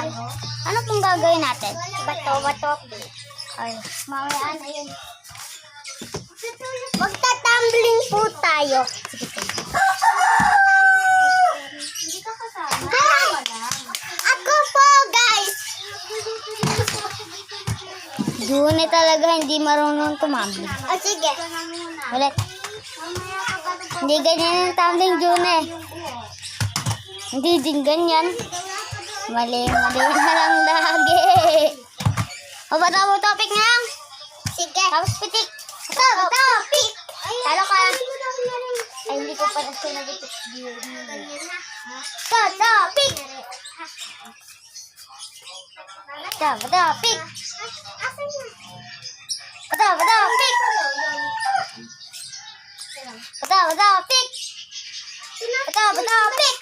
Ano pong gagawin natin? Bato. Ay, mamaya na yun. Magta-tumbling po tayo. Hindi ka kasama. Hi! Ako po, guys! June talaga hindi marunong tumambling. O, sige. Ulit. Hindi ganyan yung tumbling, June. Hindi din ganyan. Mali na lang lagi. O, bata mo topic na lang. Sige. Tapos pitik. Topic. Talo ka. Ay, hindi ko pa nasa nag-itik. Topic. Topic. Topic.